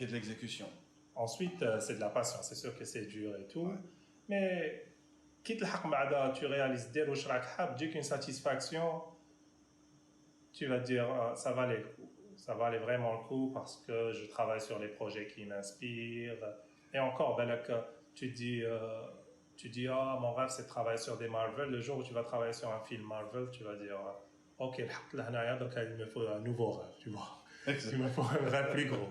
Et de l'exécution. Ensuite, c'est de la patience. C'est sûr que c'est dur et tout. Ouais. Mais, quitte le tu réalises dès qu'une satisfaction, tu vas te dire, ça valait le coup. Ça valait vraiment le coup parce que je travaille sur les projets qui m'inspirent. Et encore, tu dis, ah, mon rêve, c'est de travailler sur des Marvel. Le jour où tu vas travailler sur un film Marvel, tu vas dire, ok, donc il me faut un nouveau rêve, tu vois. Il me faut un rêve plus gros.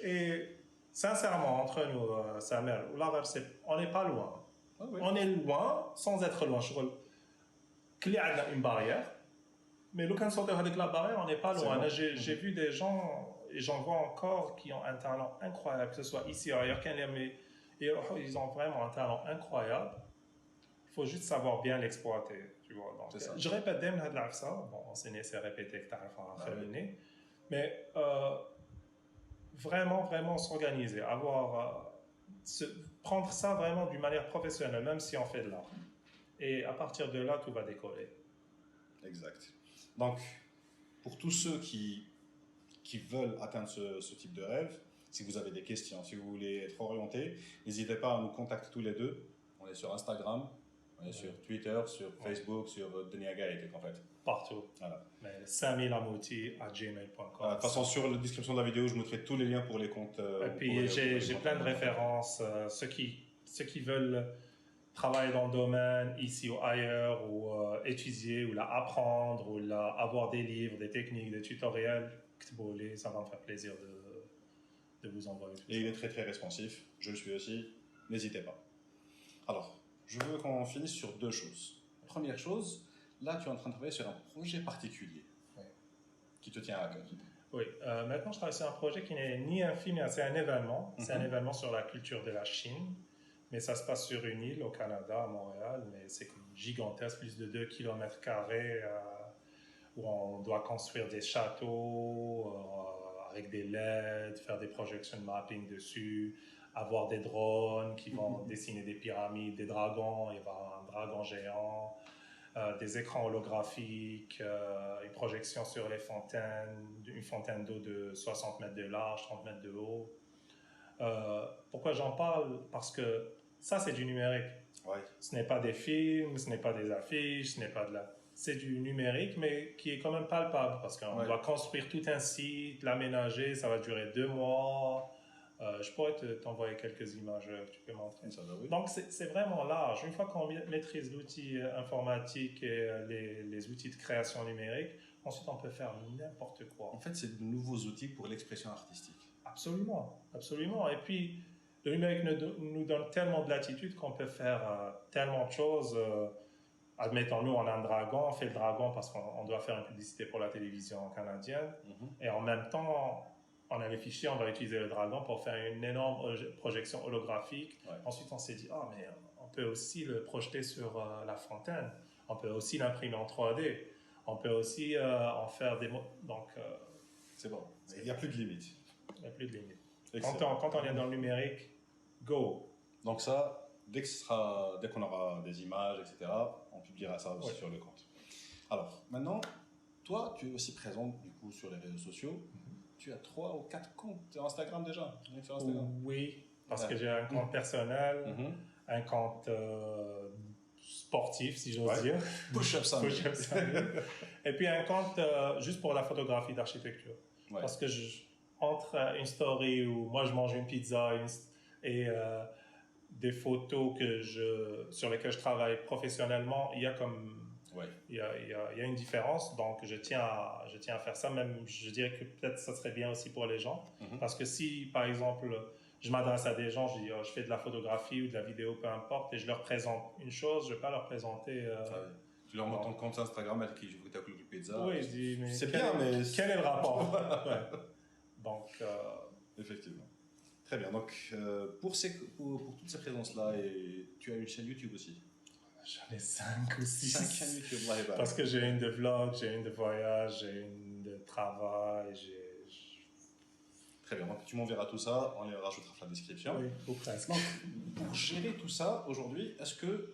Et sincèrement, entre nous, Samer, on n'est pas loin. Ah oui. On est loin sans être loin. Je crois qu'il y a une barrière. Mais quand on sort avec la barrière, on n'est pas loin. J'ai vu des gens, et j'en vois encore, qui ont un talent incroyable, que ce soit ici ou ailleurs, ils ont vraiment un talent incroyable. Il faut juste savoir bien l'exploiter, tu vois. Donc, je répète déjà ça. Bon, enseigner, c'est répéter que tu as terminé. Mais vraiment s'organiser, prendre ça vraiment d'une manière professionnelle, même si on fait de l'art. Et à partir de là, tout va décoller. Exact. Donc, pour tous ceux qui veulent atteindre ce type de rêve, si vous avez des questions, si vous voulez être orienté, n'hésitez pas à nous contacter tous les deux. On est sur Instagram, on est sur Twitter, sur Facebook, sur Dunia Gaïtek en fait. Partout. Voilà. samilamouti@gmail.com. De toute façon, sur la description de la vidéo, je mettrai tous les liens pour les comptes. Et puis, j'ai plein de références. Ceux qui veulent travailler dans le domaine, ici ou ailleurs, ou étudier, ou apprendre, ou avoir des livres, des techniques, des tutoriels, ça va me faire plaisir de vous envoyer tout ça. Et il est très très responsif, je le suis aussi, n'hésitez pas. Alors, je veux qu'on finisse sur deux choses. Première chose, là tu es en train de travailler sur un projet particulier qui te tient à cœur. Oui, maintenant je travaille sur un projet qui n'est ni un film, c'est un événement. C'est un événement sur la culture de la Chine. Mais ça se passe sur une île au Canada, à Montréal, mais c'est gigantesque, plus de 2 km², où on doit construire des châteaux avec des LED, faire des projection mapping dessus, avoir des drones qui vont dessiner des pyramides, des dragons, il va y avoir un dragon géant, des écrans holographiques, une projection sur les fontaines, une fontaine d'eau de 60 mètres de large, 30 mètres de haut. Pourquoi j'en parle? Parce que ça, c'est du numérique. Ouais. Ce n'est pas des films, ce n'est pas des affiches, ce n'est pas de la... C'est du numérique, mais qui est quand même palpable, parce qu'on doit construire tout un site, l'aménager, ça va durer 2 mois. Je pourrais t'envoyer quelques images que tu peux montrer. Ça va, oui. Donc, c'est vraiment large. Une fois qu'on maîtrise l'outil informatique et les outils de création numérique, ensuite, on peut faire n'importe quoi. En fait, c'est de nouveaux outils pour l'expression artistique. Absolument, absolument. Et puis, le numérique nous donne tellement de latitude qu'on peut faire tellement de choses. Admettons, nous, on a un dragon, on fait le dragon parce qu'on doit faire une publicité pour la télévision canadienne. Et en même temps, on a les fichiers, on va utiliser le dragon pour faire une énorme projection holographique. Ensuite, on s'est dit, mais on peut aussi le projeter sur la fontaine. On peut aussi l'imprimer en 3D. On peut aussi en faire des... Donc, c'est bon. Il n'y a plus de limite. Il n'y a plus de limite. Quand on est dans le numérique, go. Donc ça, dès qu'on aura des images, etc., on publiera ça aussi sur le compte. Alors, maintenant, toi, tu es aussi présent du coup sur les réseaux sociaux. Tu as 3 ou 4 comptes Instagram déjà. Sur Instagram. Oui, parce que j'ai un compte personnel, un compte sportif, si j'ose dire. Push-up Sammy. Et puis un compte juste pour la photographie d'architecture. Parce que entre une story où moi je mange une pizza et des photos sur lesquelles je travaille professionnellement, il y a il y a une différence. Donc je tiens à faire ça. Même je dirais que peut-être ça serait bien aussi pour les gens, parce que si par exemple je m'adresse à des gens, je dis je fais de la photographie ou de la vidéo, peu importe, et je leur présente une chose, je vais pas leur présenter. Tu leur montres ton compte Instagram avec qui je veux que tu as coulé du pizza. Oui, je dis mais c'est bien, mais quel est le rapport? Donc effectivement. Très bien. Donc pour toutes ces présences-là, et tu as une chaîne YouTube aussi. J'en ai 5 ou 6. 5 chaînes YouTube, parce que j'ai une de vlog, j'ai une de voyage, j'ai une de travail, Très bien, donc tu m'enverras tout ça, on les rajoutera dans la description. Oui, ou presque. Donc, pour gérer tout ça, aujourd'hui, est-ce que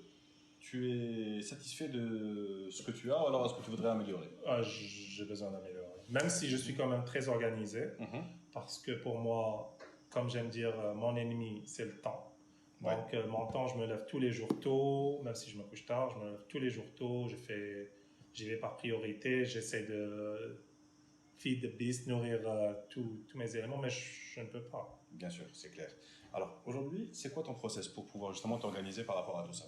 tu es satisfait de ce que tu as, ou alors est-ce que tu voudrais améliorer? J'ai besoin d'améliorer. Même si je suis quand même très organisé, parce que pour moi, comme j'aime dire, mon ennemi, c'est le temps. Donc, mon temps, je me lève tous les jours tôt, même si je me couche tard, je me lève tous les jours tôt, j'y vais par priorité, j'essaie de feed the beast, nourrir tous mes éléments, mais je ne peux pas. Bien sûr, c'est clair. Alors, aujourd'hui, c'est quoi ton process pour pouvoir justement t'organiser par rapport à tout ça?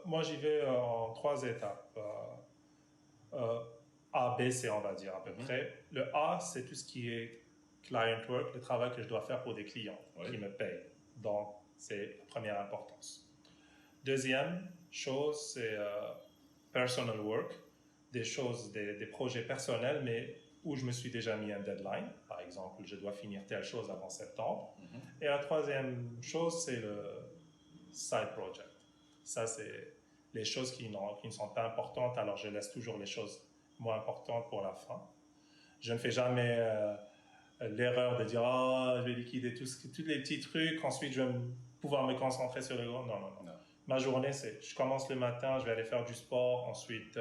Moi, j'y vais en 3 étapes. A, B, C, on va dire à peu près. Le A, c'est tout ce qui est client work, le travail que je dois faire pour des clients qui me payent. Donc, c'est la première importance. Deuxième chose, c'est personal work, des choses, des projets personnels, mais où je me suis déjà mis un deadline. Par exemple, je dois finir telle chose avant septembre. Et la troisième chose, c'est le side project. Ça, c'est les choses qui ne sont pas importantes, alors je laisse toujours les choses moins importantes pour la fin. Je ne fais jamais l'erreur de dire « Ah, je vais liquider tous les petits trucs, ensuite je vais pouvoir me concentrer sur le gros. » Non. Ma journée, c'est je commence le matin, je vais aller faire du sport, ensuite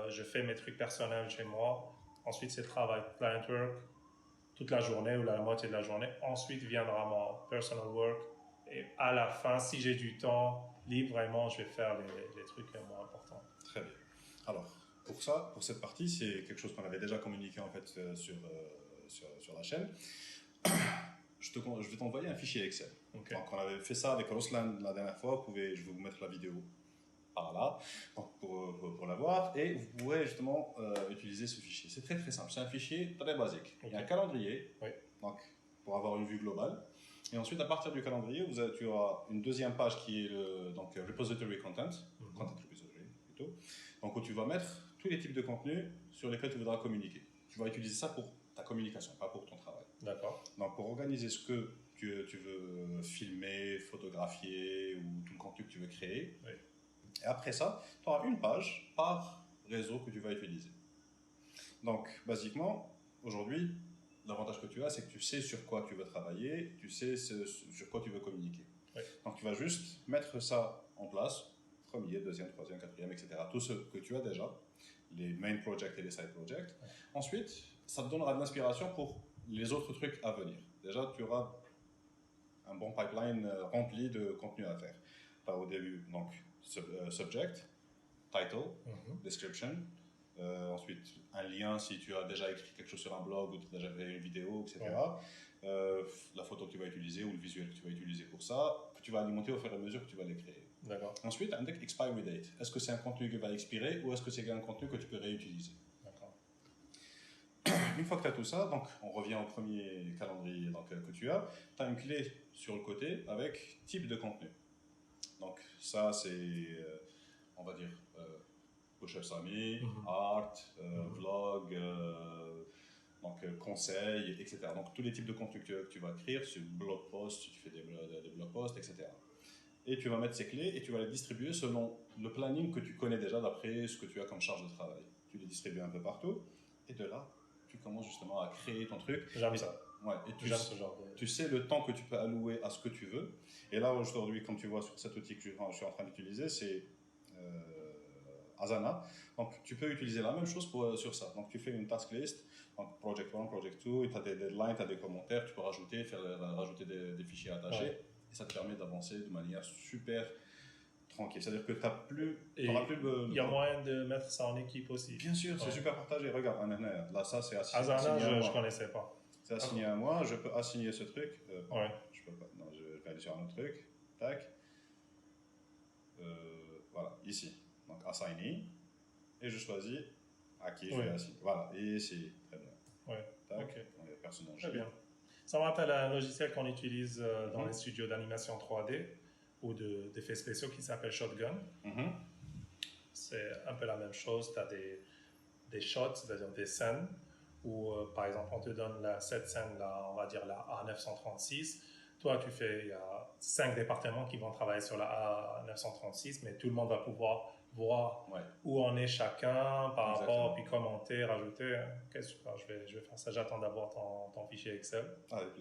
je fais mes trucs personnels chez moi, ensuite c'est travail, client work, toute la journée ou la moitié de la journée. Ensuite viendra mon personal work. Et à la fin, si j'ai du temps libre, vraiment, je vais faire les trucs moins importants. Très bien. Alors, pour cette partie, c'est quelque chose qu'on avait déjà communiqué en fait sur la chaîne. Je vais t'envoyer un fichier Excel. Okay. Donc, on avait fait ça avec Ruslan la dernière fois. Je vais vous mettre la vidéo par là pour la voir. Et vous pourrez justement utiliser ce fichier. C'est très très simple. C'est un fichier très basique. Okay. Il y a un calendrier, donc, pour avoir une vue globale. Et ensuite, à partir du calendrier, tu auras une deuxième page qui est le repository content, content repository plutôt, donc où tu vas mettre tous les types de contenus sur lesquels tu voudras communiquer. Tu vas utiliser ça pour ta communication, pas pour ton travail. D'accord. Donc pour organiser ce que tu veux filmer, photographier ou tout le contenu que tu veux créer. Oui. Et après ça, tu auras une page par réseau que tu vas utiliser. Donc, basiquement, aujourd'hui, l'avantage que tu as, c'est que tu sais sur quoi tu veux travailler, tu sais sur quoi tu veux communiquer. Oui. Donc, tu vas juste mettre ça en place, premier, deuxième, troisième, quatrième, etc. Tout ce que tu as déjà, les main projects et les side projects. Oui. Ensuite, ça te donnera de l'inspiration pour les autres trucs à venir. Déjà, tu auras un bon pipeline rempli de contenu à faire. Tu as au début, donc, subject, title, description. Ensuite, un lien si tu as déjà écrit quelque chose sur un blog ou tu as déjà fait une vidéo, etc. La photo que tu vas utiliser ou le visuel que tu vas utiliser pour ça, que tu vas alimenter au fur et à mesure que tu vas les créer. D'accord. Ensuite, un expiry date. Est-ce que c'est un contenu qui va expirer ou est-ce que c'est un contenu que tu peux réutiliser? D'accord. Une fois que tu as tout ça, donc on revient au premier calendrier que tu as une clé sur le côté avec type de contenu. Donc ça, c'est, on va dire, push-up Sami, art, vlog, donc conseils, etc. Donc tous les types de contenu que tu vas écrire, sur blog post, si tu fais des blog posts, etc. Et tu vas mettre ces clés et tu vas les distribuer selon le planning que tu connais déjà d'après ce que tu as comme charge de travail. Tu les distribues un peu partout et de là, tu commences justement à créer ton truc. J'aime ça. Ouais, et tu sais le temps que tu peux allouer à ce que tu veux. Et là, aujourd'hui, comme tu vois sur cet outil que je suis en train d'utiliser, c'est Asana. Donc, tu peux utiliser la même chose sur ça. Donc, tu fais une task list, donc Project 1, Project 2, tu as des deadlines, tu as des commentaires, tu peux rajouter des fichiers attachés. Ouais. Et ça te permet d'avancer de manière super tranquille. C'est-à-dire que tu n'auras plus il y a moyen de mettre ça en équipe aussi. Bien sûr, c'est super partagé. Regarde, là, ça, c'est assigné. Asana, je ne connaissais pas. C'est assigné à moi, je peux assigner ce truc. Je peux pas. Non, je vais aller sur un autre truc. Tac. Voilà, ici. Donc, assigné. Et je choisis à qui je vais assigner. Voilà, et c'est très bien. Tac. Okay. Il n'y a personne en Très bien. Ça me rappelle un logiciel qu'on utilise dans les studios d'animation 3D ou d'effets spéciaux qui s'appelle Shotgun. C'est un peu la même chose. Tu as des shots, c'est-à-dire des scènes, où par exemple on te donne cette scène-là, on va dire la A936. Toi, il y a 5 départements qui vont travailler sur la A936, mais tout le monde va pouvoir voir où on est chacun par rapport, puis commenter, rajouter. Ok, super, je vais faire ça. J'attends d'avoir ton fichier Excel.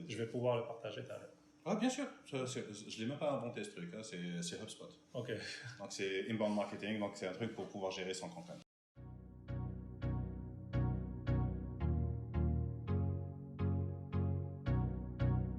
Je vais pouvoir le partager tout à l'heure. Ah, bien sûr. Je ne l'ai même pas inventé ce truc. Hein. C'est HubSpot. Ok. Donc c'est inbound marketing, donc c'est un truc pour pouvoir gérer son campagne.